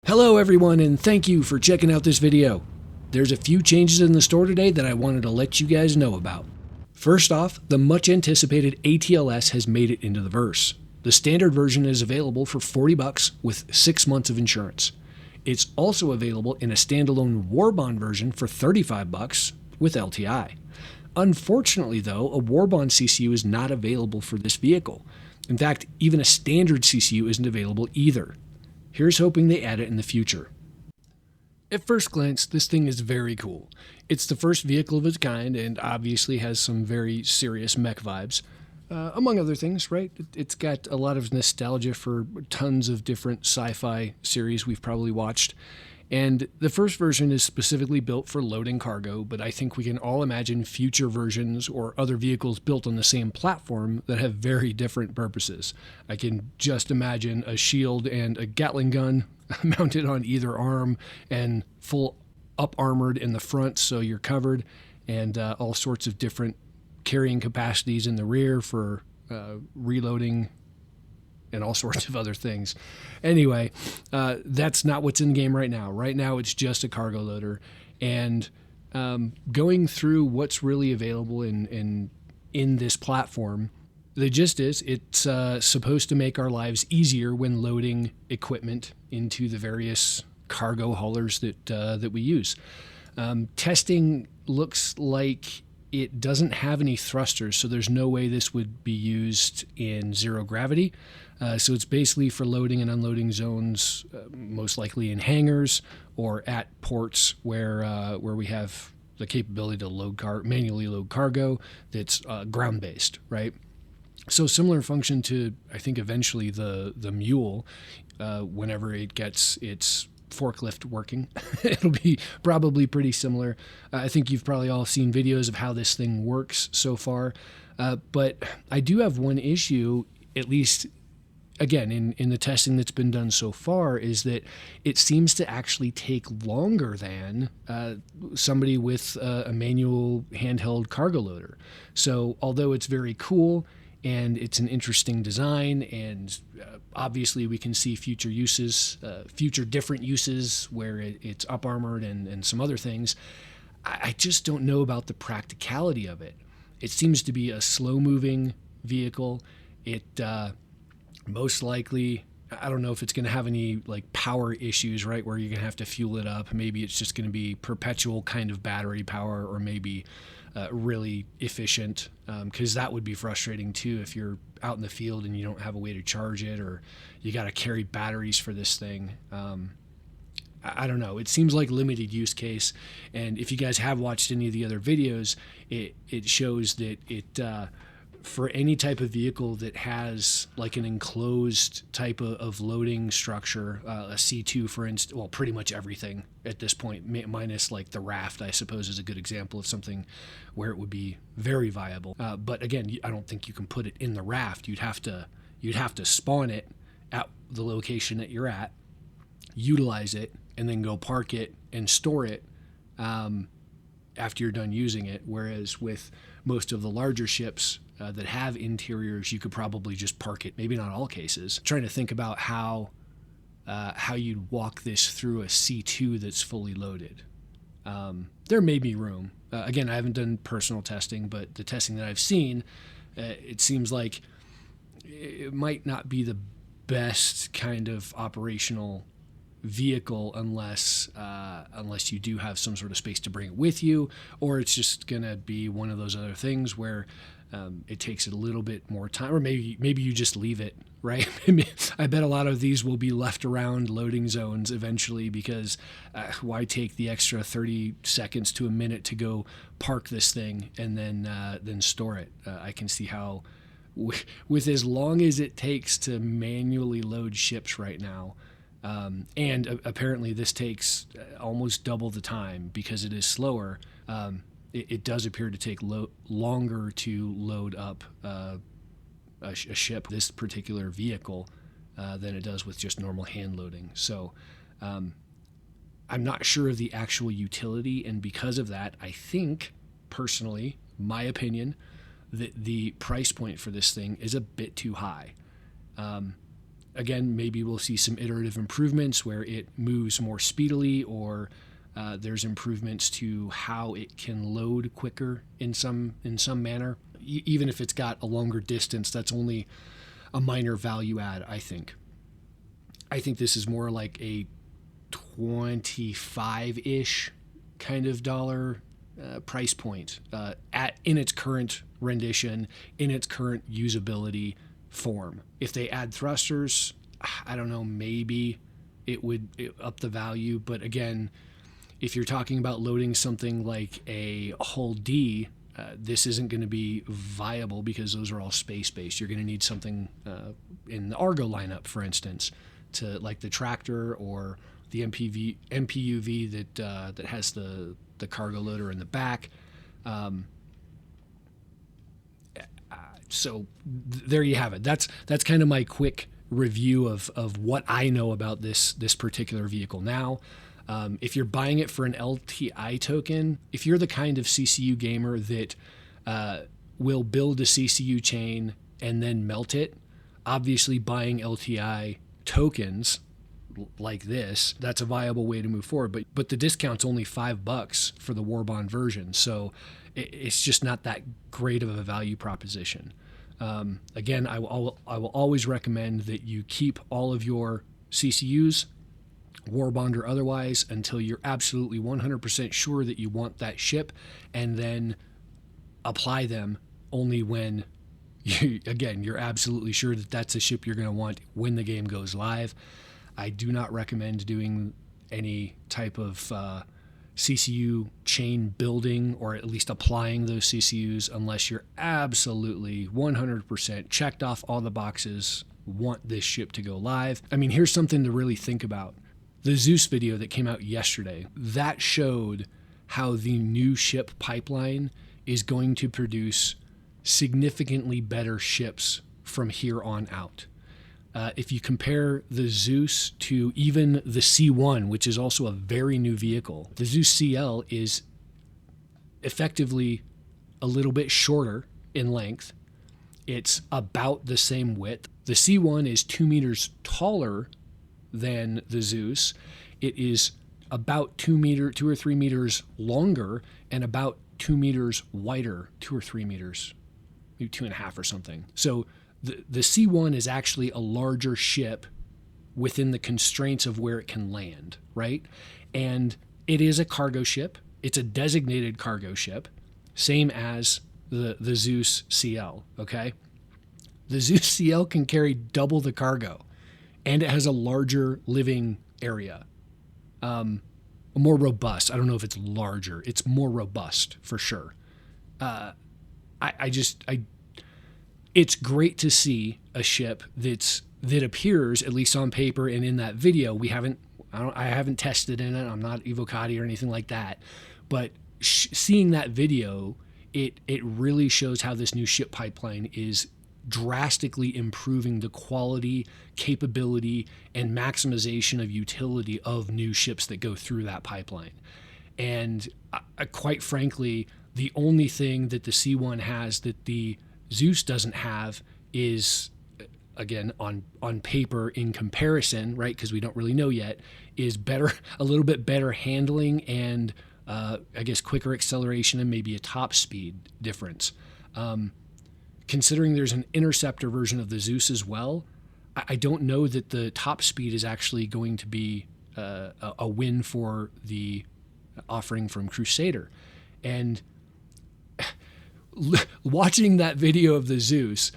Hello everyone, and thank you for checking out this video. There's a few changes in the store today that I wanted to let you guys know about. First off, the much anticipated ATLS has made it into the verse. The standard version is available for $40 with 6 months of insurance. It's also available in a standalone Warbond version for $35 with LTI. Unfortunately though, a Warbond CCU is not available for this vehicle. In fact, even a standard CCU isn't available either. Here's hoping they add it in the future. At first glance, this thing is very cool. It's the first vehicle of its kind and obviously has some very serious mech vibes. Among other things, right? It's got a lot of nostalgia for tons of different sci-fi series we've probably watched. And the first version is specifically built for loading cargo, but I think we can all imagine future versions or other vehicles built on the same platform that have very different purposes. I can just imagine a shield and a Gatling gun mounted on either arm and full up armored in the front so you're covered, and all sorts of different carrying capacities in the rear for reloading and all sorts of other things. Anyway, that's not what's in the game right now. Right now, it's just a cargo loader. And going through what's really available in this platform, the gist is it's supposed to make our lives easier when loading equipment into the various cargo haulers that we use. Testing looks like it doesn't have any thrusters, so there's no way this would be used in zero gravity. So it's basically for loading and unloading zones, most likely in hangars or at ports where we have the capability to manually load cargo that's ground-based, right? So similar function to, I think, eventually the Mule, whenever it gets its forklift working. It'll be probably pretty similar. I think you've probably all seen videos of how this thing works so far. But I do have one issue, at least again, in the testing that's been done so far, is that it seems to actually take longer than somebody with a manual handheld cargo loader. So although it's very cool and it's an interesting design, and obviously we can see future uses, future different uses where it's up armored and some other things, I just don't know about the practicality of it. It seems to be a slow moving vehicle. It most likely, I don't know if it's going to have any like power issues, right, where you're going to have to fuel it up. Maybe it's just going to be perpetual kind of battery power, or maybe really efficient, because that would be frustrating too if you're out in the field and you don't have a way to charge it, or you got to carry batteries for this thing. I don't know. It seems like limited use case, and if you guys have watched any of the other videos, it shows that it for any type of vehicle that has like an enclosed type of loading structure, a C2 for instance, well, pretty much everything at this point, minus like the raft, I suppose, is a good example of something where it would be very viable. But again, I don't think you can put it in the raft. You'd have to spawn it at the location that you're at, utilize it, and then go park it and store it after you're done using it. Whereas with most of the larger ships that have interiors, you could probably just park it. Maybe not all cases. I'm trying to think about how you'd walk this through a C2 that's fully loaded. There may be room. Again, I haven't done personal testing, but the testing that I've seen, it seems like it might not be the best kind of operational vehicle unless you do have some sort of space to bring it with you, or it's just gonna be one of those other things where it takes a little bit more time, or maybe you just leave it, right? I bet a lot of these will be left around loading zones eventually, because why take the extra 30 seconds to a minute to go park this thing and then store it? I can see how with as long as it takes to manually load ships right now, and apparently this takes almost double the time because it is slower. It does appear to take longer to load up a ship, this particular vehicle, than it does with just normal hand loading. So I'm not sure of the actual utility, and because of that, I think, personally, my opinion, that the price point for this thing is a bit too high. again, maybe we'll see some iterative improvements where it moves more speedily, or there's improvements to how it can load quicker in some manner. Even if it's got a longer distance, that's only a minor value add, I think. I think this is more like a 25-ish kind of dollar price point in its current rendition, in its current usability form. If they add thrusters, I don't know, maybe it would up the value. But again, if you're talking about loading something like a Hull D, this isn't going to be viable because those are all space-based. You're going to need something in the Argo lineup, for instance, to like the tractor or the MPUV that has the cargo loader in the back. So there you have it. That's kind of my quick review of what I know about this particular vehicle. Now, if you're buying it for an LTI token, if you're the kind of CCU gamer that will build a CCU chain and then melt it, obviously buying LTI tokens like this, that's a viable way to move forward. But the discount's only $5 for the Warbond version, so it's just not that great of a value proposition. Again, I will always recommend that you keep all of your CCUs, Warbond or otherwise, until you're absolutely 100% sure that you want that ship, and then apply them only when you're absolutely sure that that's a ship you're going to want when the game goes live. I do not recommend doing any type of CCU chain building, or at least applying those CCUs, unless you're absolutely 100% checked off all the boxes, want this ship to go live. I mean, here's something to really think about. The Zeus video that came out yesterday, that showed how the new ship pipeline is going to produce significantly better ships from here on out. If you compare the Zeus to even the C1, which is also a very new vehicle, the Zeus CL is effectively a little bit shorter in length. It's about the same width. The C1 is 2 meters taller than the Zeus. It is about 2 or 3 meters longer, and about 2 meters wider, 2 or 3 meters, maybe 2.5 or something. So the C1 is actually a larger ship within the constraints of where it can land, right? And it is a cargo ship. It's a designated cargo ship, same as the Zeus CL, okay? The Zeus CL can carry double the cargo, and it has a larger living area. More robust. I don't know if it's larger. It's more robust for sure. It's great to see a ship that appears, at least on paper and in that video. I haven't tested in it. I'm not Evocati or anything like that, but seeing that video, it really shows how this new ship pipeline is drastically improving the quality, capability, and maximization of utility of new ships that go through that pipeline. And quite frankly, the only thing that the C1 has that the Zeus doesn't have is, again, on paper in comparison, right, because we don't really know yet, is a little bit better handling and I guess quicker acceleration and maybe a top speed difference. Considering there's an interceptor version of the Zeus as well, I don't know that the top speed is actually going to be a win for the offering from Crusader. And watching that video of the Zeus,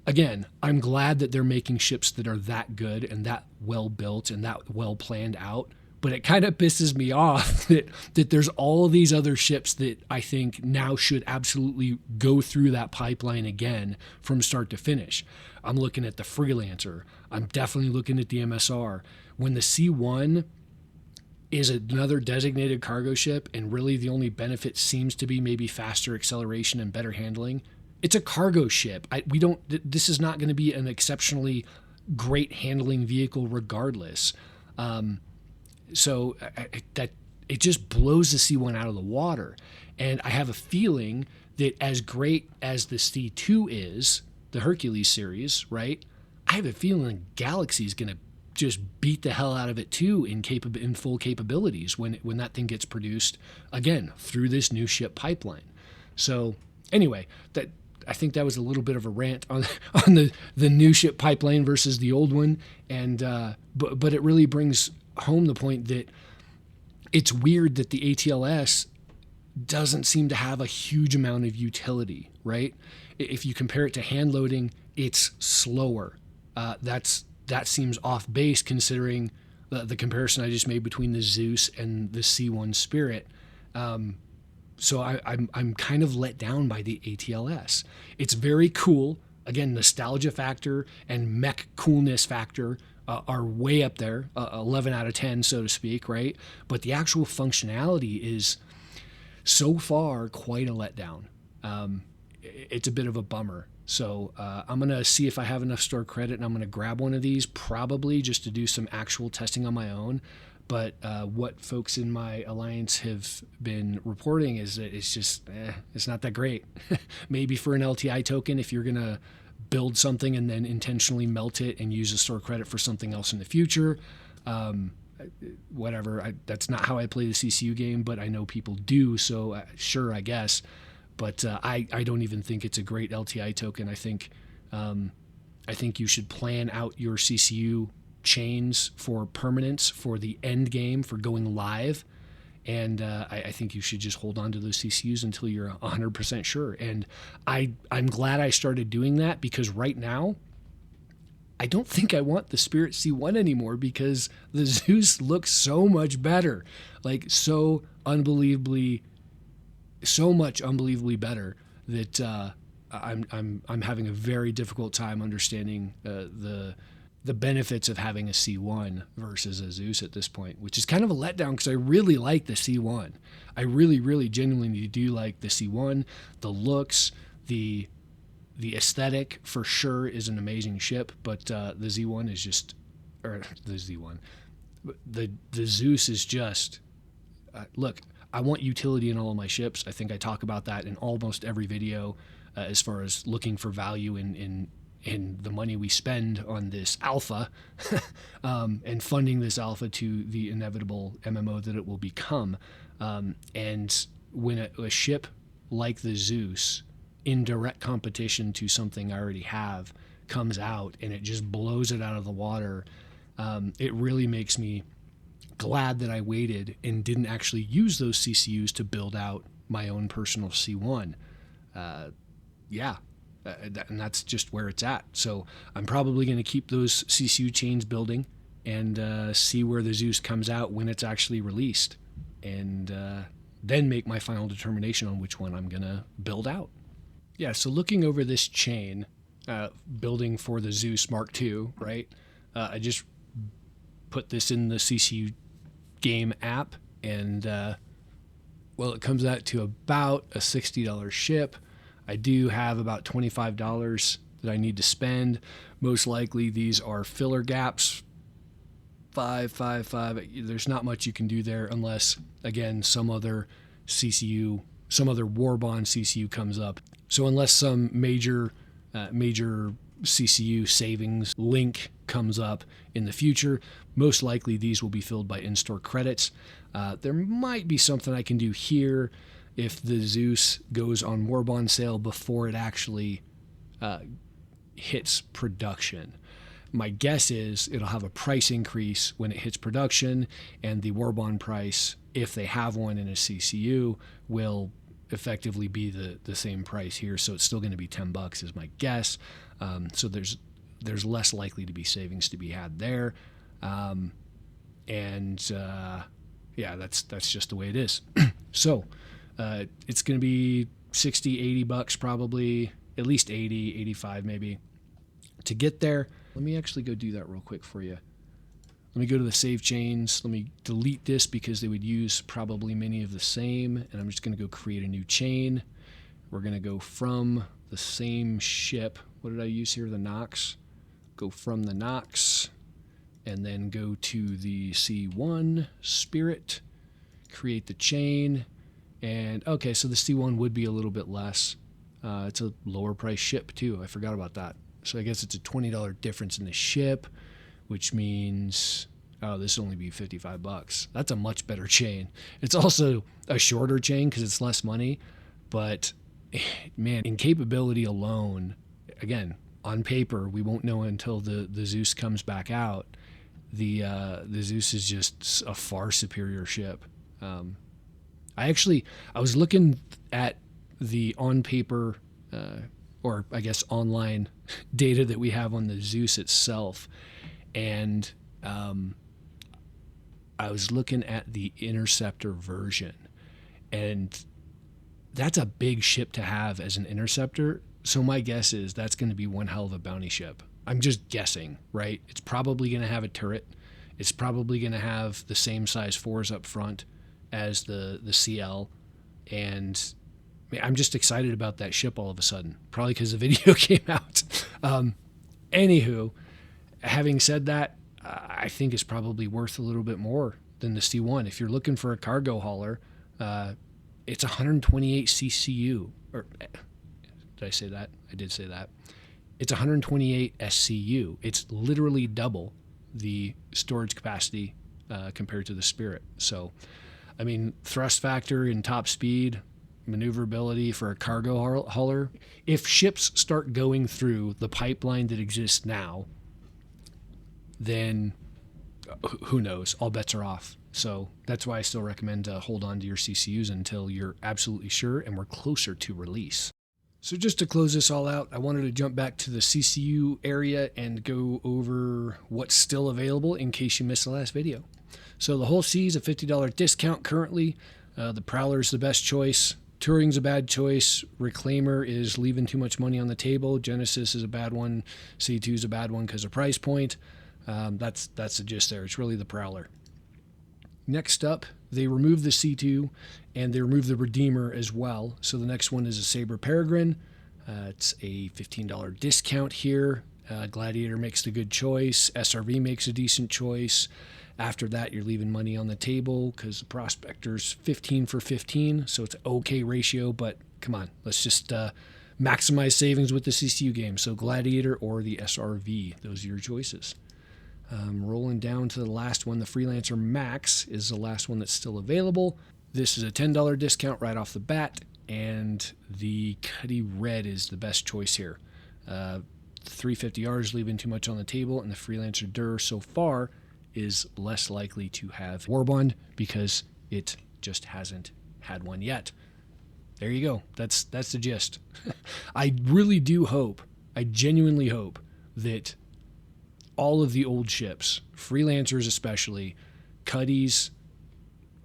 again, I'm glad that they're making ships that are that good and that well built and that well planned out. But it kind of pisses me off that there's all of these other ships that I think now should absolutely go through that pipeline again from start to finish. I'm looking at the Freelancer. I'm definitely looking at the MSR. When the C1 is another designated cargo ship, and really the only benefit seems to be maybe faster acceleration and better handling, it's a cargo ship. This is not going to be an exceptionally great handling vehicle regardless. So that it just blows the C1 out of the water. And I have a feeling that as great as the C2 is, the Hercules series, right? I have a feeling Galaxy's going to just beat the hell out of it too in full capabilities when that thing gets produced again through this new ship pipeline. So anyway, I think that was a little bit of a rant on the new ship pipeline versus the old one, and but it really brings home the point that it's weird that the ATLS doesn't seem to have a huge amount of utility, right? If you compare it to hand loading, it's slower. That seems off base considering the comparison I just made between the Zeus and the C1 Spirit. So I'm kind of let down by the ATLS. It's very cool. Again, nostalgia factor and mech coolness factor are way up there, 11 out of 10, so to speak, right? But the actual functionality is so far quite a letdown. It's a bit of a bummer. So I'm going to see if I have enough store credit, and I'm going to grab one of these probably just to do some actual testing on my own. But what folks in my alliance have been reporting is that it's just, it's not that great. Maybe for an LTI token, if you're going to build something and then intentionally melt it and use a store credit for something else in the future. Whatever. That's not how I play the CCU game, but I know people do. So sure, I guess. But I don't even think it's a great LTI token. I think you should plan out your CCU chains for permanence for the end game for going live, and I think you should just hold on to those CCUs until you're 100% sure. And I'm glad I started doing that, because right now I don't think I want the Spirit C1 anymore, because the Zeus looks so much better, like so much unbelievably better that I'm having a very difficult time understanding the benefits of having a C1 versus a Zeus at this point, which is kind of a letdown because I really like the C1. I really, really genuinely do like the C1. The looks, the aesthetic for sure is an amazing ship, but the Z1 is just, or the Z1, the Zeus is just, look, I want utility in all of my ships. I think I talk about that in almost every video as far as looking for value in the money we spend on this alpha and funding this alpha to the inevitable MMO that it will become. And when a ship like the Zeus, in direct competition to something I already have, comes out and it just blows it out of the water, it really makes me glad that I waited and didn't actually use those CCUs to build out my own personal C1. And that's just where it's at. So I'm probably going to keep those CCU chains building and see where the Zeus comes out when it's actually released, and then make my final determination on which one I'm going to build out. Yeah, so looking over this chain, building for the Zeus Mark II, right? I just put this in the CCU game app, and it comes out to about a $60 ship. I do have about $25 that I need to spend. Most likely these are filler gaps. 5. There's not much you can do there unless, again, some other Warbond CCU comes up. So unless some major CCU savings link comes up in the future, most likely these will be filled by in-store credits. There might be something I can do here if the Zeus goes on Warbond sale before it actually hits production. My guess is it'll have a price increase when it hits production, and the Warbond price, if they have one in a CCU, will effectively be the same price here. So it's still going to be $10 is my guess. So there's less likely to be savings to be had there. That's just the way it is. So it's going to be $60, $80 probably, at least 80, 85 maybe to get there. Let me actually go do that real quick for you. Let me go to the save chains. Let me delete this because they would use probably many of the same. And I'm just going to go create a new chain. We're going to go from the same ship. What did I use here? The Nox. Go from the Nox and then go to the C1 Spirit. Create the chain. And okay, so the C1 would be a little bit less. It's a lower price ship too. I forgot about that. So I guess it's a $20 difference in the ship, which means, oh, this will only be $55. That's a much better chain. It's also a shorter chain because it's less money, but man, in capability alone, again, on paper, we won't know until the Zeus comes back out. The Zeus is just a far superior ship. I was looking at the on paper, or I guess online data that we have on the Zeus itself, and I was looking at the Interceptor version, and that's a big ship to have as an interceptor. So my guess is that's going to be one hell of a bounty ship. I'm just guessing, right? It's probably going to have a turret. It's probably going to have the same size 4s up front as the CL. And I'm just excited about that ship all of a sudden, probably because the video came out. Anywho, having said that, I think it's probably worth a little bit more than the C1. If you're looking for a cargo hauler, it's 128 CCU. Or did I say that? I did say that. It's 128 SCU. It's literally double the storage capacity compared to the Spirit. So, I mean, thrust factor and top speed, maneuverability for a cargo hauler. If ships start going through the pipeline that exists now, then who knows? All bets are off. So that's why I still recommend hold on to your CCUs until you're absolutely sure and we're closer to release. So just to close this all out, I wanted to jump back to the CCU area and go over what's still available in case you missed the last video. So the Hull C is a $50 discount currently. The Prowler is the best choice. Touring's a bad choice. Reclaimer is leaving too much money on the table. Genesis is a bad one. C2 is a bad one because of price point. That's the gist there. It's really the Prowler. Next up, they remove the C2 and they remove the Redeemer as well. So the next one is a Sabre Peregrine. It's a $15 discount here. Gladiator makes the good choice. SRV makes a decent choice. After that, you're leaving money on the table because the Prospector's 15 for 15. So it's an okay ratio, but come on, let's just maximize savings with the CCU game. So Gladiator or the SRV, those are your choices. Rolling down to the last one, the Freelancer Max is the last one that's still available. This is a $10 discount right off the bat, and the Cuddy Red is the best choice here. 350R is leaving too much on the table, and the Freelancer Dur so far is less likely to have Warbond because it just hasn't had one yet. There you go. That's the gist. I really do hope, I genuinely hope that all of the old ships, Freelancers especially, Cuddies,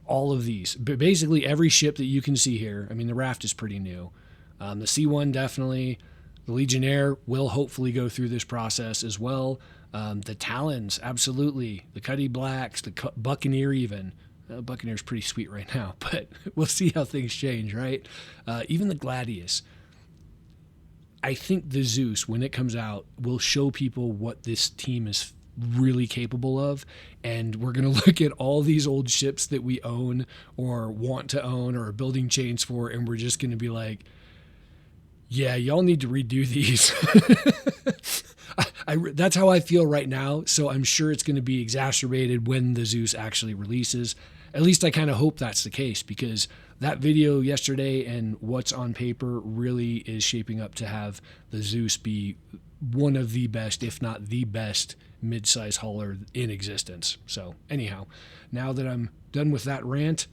all of these, but basically every ship that you can see here. I mean, the Raft is pretty new. The C1 definitely. The Legionnaire will hopefully go through this process as well. The Talons, absolutely. The Cuddy Blacks, the Buccaneer even. Buccaneer's pretty sweet right now, but we'll see how things change, right? Even the Gladius. I think the Zeus, when it comes out, will show people what this team is really capable of, and we're going to look at all these old ships that we own or want to own or are building chains for, and we're just going to be like, yeah, y'all need to redo these. That's how I feel right now, so I'm sure it's going to be exacerbated when the Zeus actually releases. At least I kind of hope that's the case, because that video yesterday and what's on paper really is shaping up to have the Zeus be one of the best, if not the best, mid-size hauler in existence. So anyhow, now that I'm done with that rant,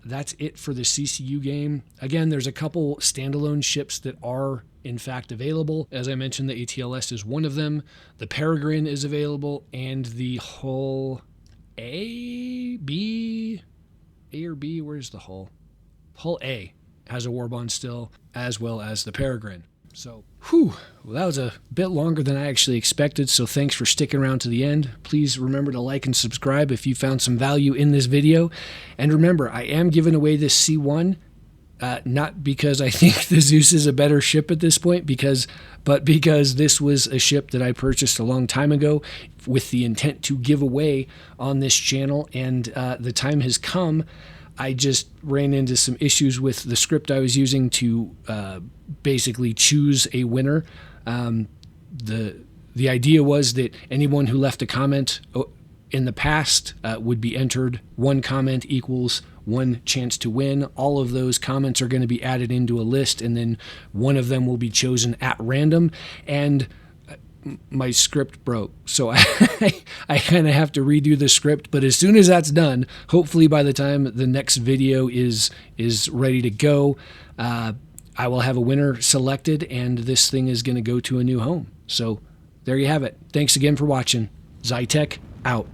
that's it for the CCU game. Again, there's a couple standalone ships that are in fact available. As I mentioned, the ATLS is one of them. The Peregrine is available, and the Hull A or B, where's the Hull? Hull A has a Warbond still, as well as the Peregrine. So, well, that was a bit longer than I actually expected, so thanks for sticking around to the end. Please remember to like and subscribe if you found some value in this video. And remember, I am giving away this C1, not because I think the Zeus is a better ship at this point, but because this was a ship that I purchased a long time ago with the intent to give away on this channel, and the time has come. I just ran into some issues with the script I was using to basically choose a winner. the idea was that anyone who left a comment in the past would be entered. One comment equals one chance to win. All of those comments are going to be added into a list, and then one of them will be chosen at random. And my script broke, so I kind of have to redo the script. But as soon as that's done, hopefully by the time the next video is ready to go, I will have a winner selected, and this thing is going to go to a new home. So there you have it. Thanks again for watching. Zi-Tek out.